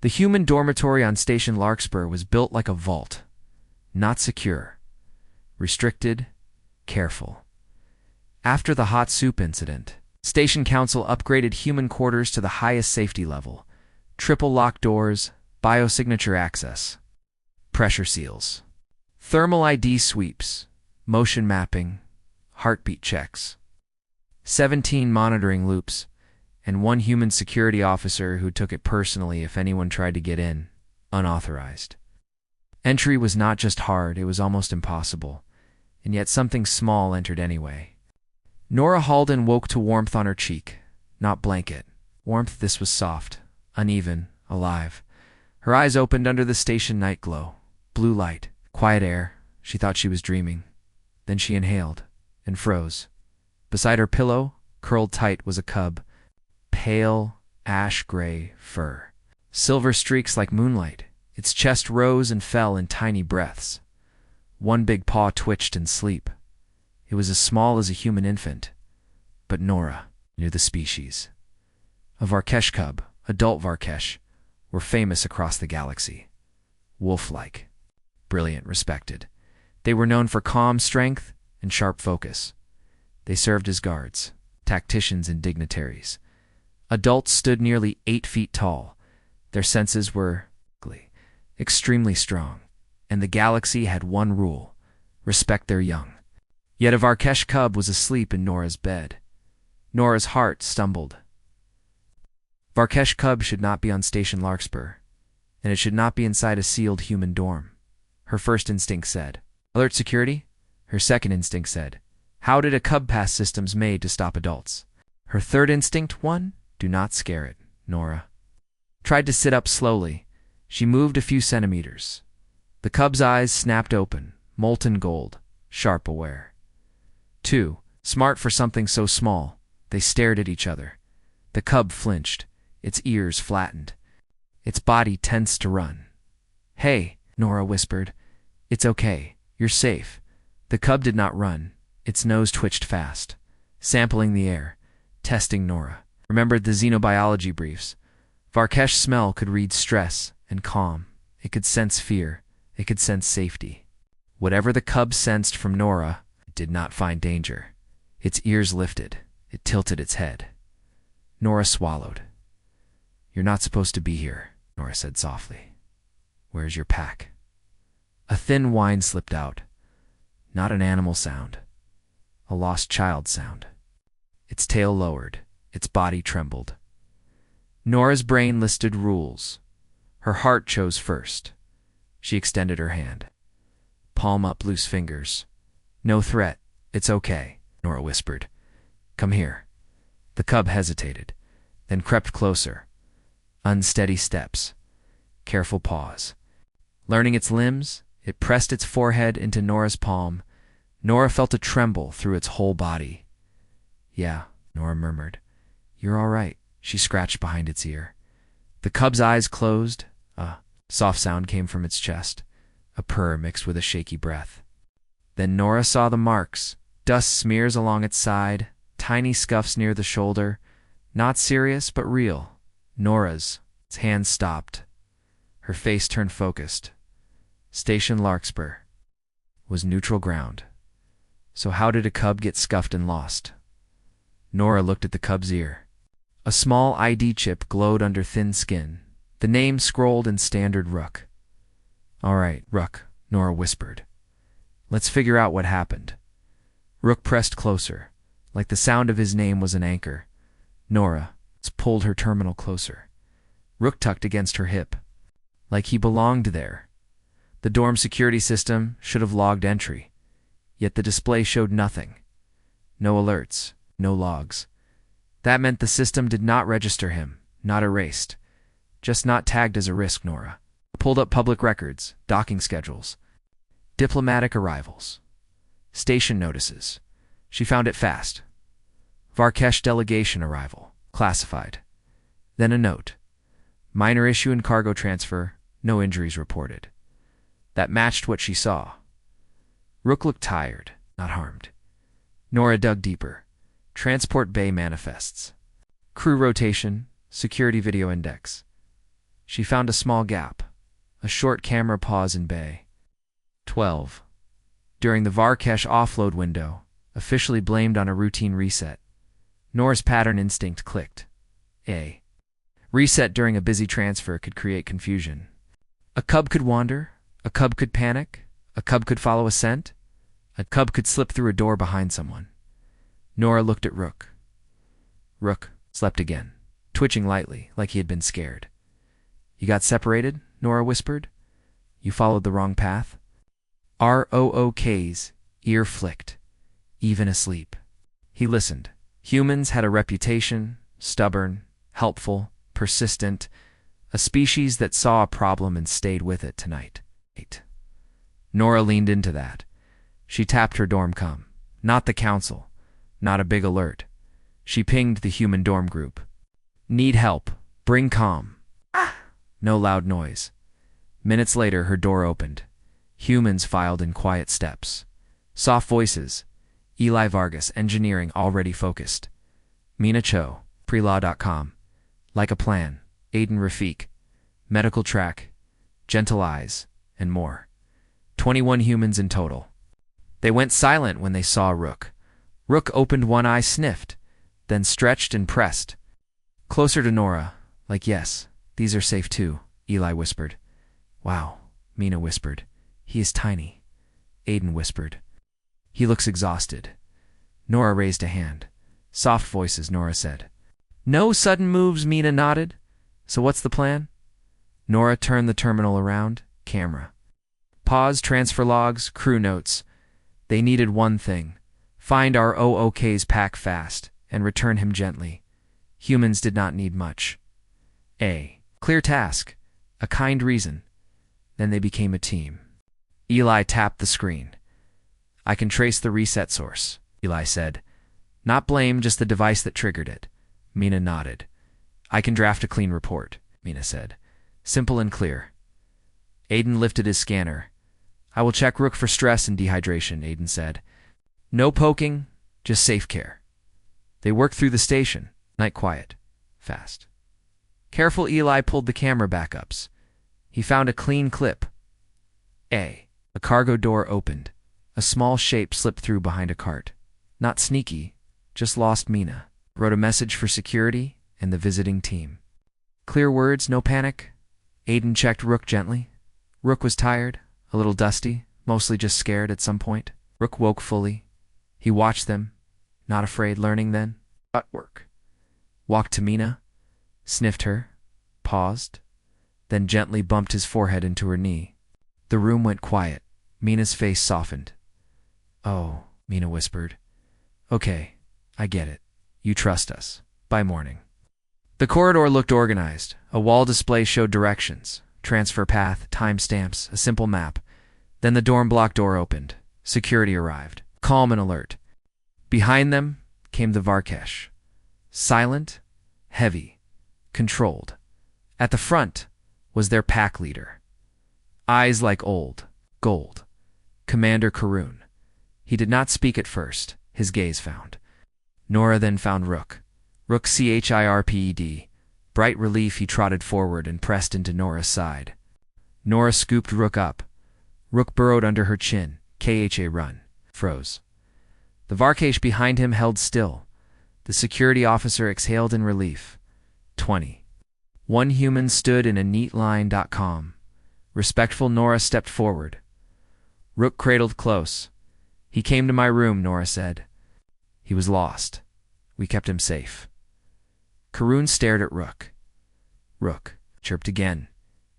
The human dormitory on Station Larkspur was built like a vault. Not secure. Restricted. Careful. After the hot soup incident, Station Council upgraded human quarters to the highest safety level. Triple lock doors, biosignature access, pressure seals, thermal ID sweeps, motion mapping, heartbeat checks, 17 monitoring loops, and one human security officer who took it personally if anyone tried to get in, unauthorized. Entry was not just hard, it was almost impossible, and yet something small entered anyway. Nora Halden woke to warmth on her cheek, not blanket. Warmth, this was soft, uneven, alive. Her eyes opened under the station night glow. Blue light, quiet air. She thought she was dreaming. Then she inhaled and froze. Beside her pillow, curled tight, was a cub. Pale, ash-gray fur. Silver streaks like moonlight. Its chest rose and fell in tiny breaths. One big paw twitched in sleep. It was as small as a human infant. But Nora knew the species. A VARKESH cub, adult VARKESH, were famous across the galaxy. Wolf-like. Brilliant, respected. They were known for calm strength and sharp focus. They served as guards, tacticians, and dignitaries. Adults stood nearly 8 feet tall. Their senses were extremely strong, and the galaxy had one rule: respect their young. Yet a VARKESH cub was asleep in Nora's bed. Nora's heart stumbled. VARKESH cub should not be on Station Larkspur, and it should not be inside a sealed human dorm. Her first instinct said, alert security. Her second instinct said, how did a cub pass systems made to stop adults? Her third instinct, do not scare it, Nora. Tried to sit up slowly. She moved a few centimeters. The cub's eyes snapped open, molten gold, sharp, aware. 2, smart for something so small. They stared at each other. The cub flinched, its ears flattened. Its body tensed to run. Hey, Nora whispered. It's okay. You're safe. The cub did not run. Its nose twitched fast, sampling the air, testing Nora. Remembered the xenobiology briefs. VARKESH smell could read stress and calm. It could sense fear. It could sense safety. Whatever the cub sensed from Nora, it did not find danger. Its ears lifted. It tilted its head. Nora swallowed. You're not supposed to be here, Nora said softly. Where's your pack? A thin whine slipped out. Not an animal sound. A lost child sound. Its tail lowered. Its body trembled. Nora's brain listed rules. Her heart chose first. She extended her hand. Palm up, loose fingers. No threat. It's okay, Nora whispered. Come here. The cub hesitated, then crept closer. Unsteady steps. Careful pause. Learning its limbs, it pressed its forehead into Nora's palm. Nora felt a tremble through its whole body. Yeah, Nora murmured. You're all right. She scratched behind its ear. The cub's eyes closed. A soft sound came from its chest, a purr mixed with a shaky breath. Then Nora saw the marks, dust smears along its side, tiny scuffs near the shoulder. Not serious, but real. Nora's. Its hand stopped. Her face turned focused. Station Larkspur was neutral ground. So how did a cub get scuffed and lost? Nora looked at the cub's ear. A small ID chip glowed under thin skin. The name scrolled in standard ROOK. All right, ROOK, Nora whispered. Let's figure out what happened. ROOK pressed closer, like the sound of his name was an anchor. Nora pulled her terminal closer. ROOK tucked against her hip, like he belonged there. The dorm security system should have logged entry, yet the display showed nothing. No alerts, no logs. That meant the system did not register him, not erased. Just not tagged as a risk, Nora. Pulled up public records, docking schedules, diplomatic arrivals, station notices. She found it fast. VARKESH delegation arrival, classified. Then a note. Minor issue in cargo transfer, no injuries reported. That matched what she saw. ROOK looked tired, not harmed. Nora dug deeper. Transport bay manifests. Crew rotation, security video index. She found a small gap, a short camera pause in bay. 12. During the VARKESH offload window, officially blamed on a routine reset, NORA's pattern instinct clicked. A reset during a busy transfer could create confusion. A cub could wander, a cub could panic, a cub could follow a scent, a cub could slip through a door behind someone. NORA looked at Rook. Rook slept again, twitching lightly, like he had been scared. You got separated? NORA whispered. You followed the wrong path? ROOK's ear flicked, even asleep. He listened. Humans had a reputation, stubborn, helpful, persistent, a species that saw a problem and stayed with it tonight. 8. NORA leaned into that. She tapped her dorm comm. Not the council. Not a big alert. She pinged the human dorm group. Need help. Bring comm. No loud noise. Minutes later, her door opened. Humans filed in quiet steps. Soft voices. Eli Vargas, engineering already focused. Mina Cho, prelaw.com. Like a plan. Aiden Rafiq. Medical track. Gentle eyes. And more. 21 humans in total. They went silent when they saw Rook. Rook opened one eye, sniffed, then stretched and pressed. Closer to NORA, like yes, these are safe too, Eli whispered. Wow, Mina whispered. He is tiny. Aiden whispered. He looks exhausted. NORA raised a hand. Soft voices, NORA said. No sudden moves, Mina nodded. So what's the plan? NORA turned the terminal around. Camera. Pause, transfer logs, crew notes. They needed one thing. Find our ROOK's pack fast and return him gently. Humans did not need much. A clear task. A kind reason. Then they became a team. Eli tapped the screen. I can trace the reset source, Eli said. Not blame, just the device that triggered it. Mina nodded. I can draft a clean report, Mina said. Simple and clear. Aiden lifted his scanner. I will check Rook for stress and dehydration, Aiden said. No poking, just safe care. They worked through the station. Night quiet. Fast. Careful, Eli pulled the camera backups. He found a clean clip. A cargo door opened. A small shape slipped through behind a cart. Not sneaky, just lost Mina. Wrote a message for security and the visiting team. Clear words, no panic. Aiden checked Rook gently. Rook was tired, a little dusty, mostly just scared at some point. Rook woke fully. He watched them, not afraid, learning then. At work. Walked to Mina, sniffed her, paused, then gently bumped his forehead into her knee. The room went quiet. Mina's face softened. Oh, Mina whispered. Okay, I get it. You trust us. By morning. The corridor looked organized. A wall display showed directions, transfer path, timestamps, a simple map. Then the dorm block door opened. Security arrived, calm and alert. Behind them came the VARKESH. Silent, heavy, controlled. At the front was their pack leader. Eyes like old, gold. Commander Karoon. He did not speak at first, his gaze found. NORA then found Rook. Rook CHIRPED. Bright relief, he trotted forward and pressed into NORA's side. NORA scooped Rook up. Rook burrowed under her chin. KHA run. Froze. The VARKESH behind him held still. The security officer exhaled in relief. 20. One human stood in a neat line. Calm. Respectful, NORA stepped forward. Rook cradled close. He came to my room, NORA said. He was lost. We kept him safe. Karoon stared at Rook. Rook chirped again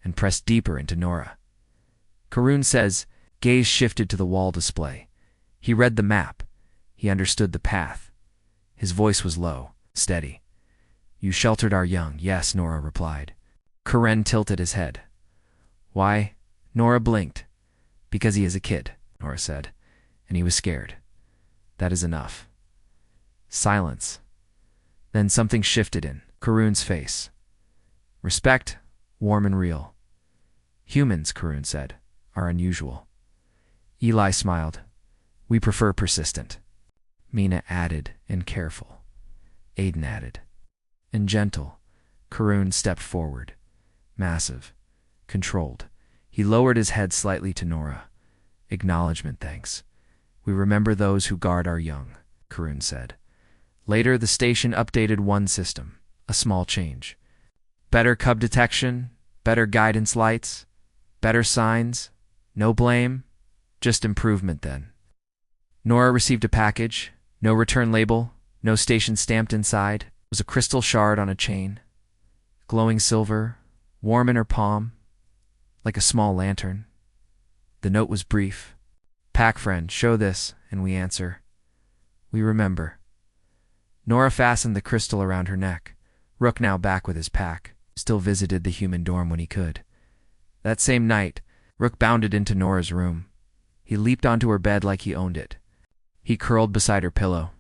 and pressed deeper into NORA. Karoon says, gaze shifted to the wall display. He read the map. He understood the path. His voice was low, steady. You sheltered our young, yes, NORA replied. Karen tilted his head. Why? NORA blinked. Because he is a kid, NORA said, and he was scared. That is enough. Silence. Then something shifted in Karoon's face. Respect, warm and real. Humans, Karoon said, are unusual. Eli smiled. We prefer persistent. Mina added, and careful. Aiden added. And gentle. Karoon stepped forward. massive, controlled. He lowered his head slightly to Nora. Acknowledgement, thanks. We remember those who guard our young, Karun said. Later, the station updated one system, a small change. Better cub detection, better guidance lights, better signs, no blame, just improvement then. Nora received a package, no return label, no station stamped inside. It was a crystal shard on a chain, glowing silver, warm in her palm, like a small lantern. The note was brief. Pack friend, show this, and we answer. We remember. Nora fastened the crystal around her neck. Rook, now back with his pack, still visited the human dorm when he could. That same night, Rook bounded into Nora's room. He leaped onto her bed like he owned it. He curled beside her pillow,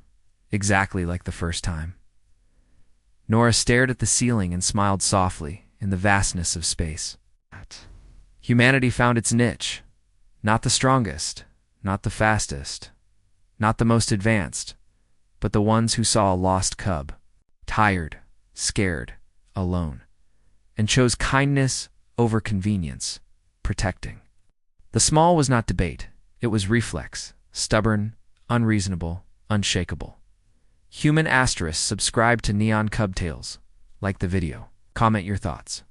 exactly like the first time. Nora stared at the ceiling and smiled softly in the vastness of space. Humanity found its niche. Not the strongest, not the fastest, not the most advanced, but the ones who saw a lost cub, tired, scared, alone, and chose kindness over convenience, protecting. The small was not debate. It was reflex, stubborn, unreasonable, unshakable. Human *, subscribe to Neon Cub Tales. Like the video. Comment your thoughts.